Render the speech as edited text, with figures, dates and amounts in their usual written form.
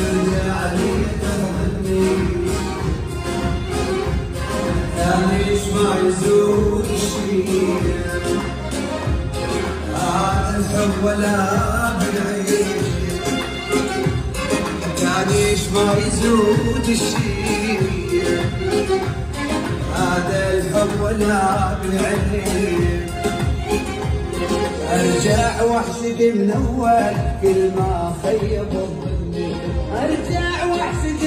ترجع لي تهني ليش ما يزول الشيء هذا الحب ولا بالعين ليش ما يزول الشيء هذا الحب ولا بالعين ارجع واحسد من اول كل ما خيب الظني ارجع واحسد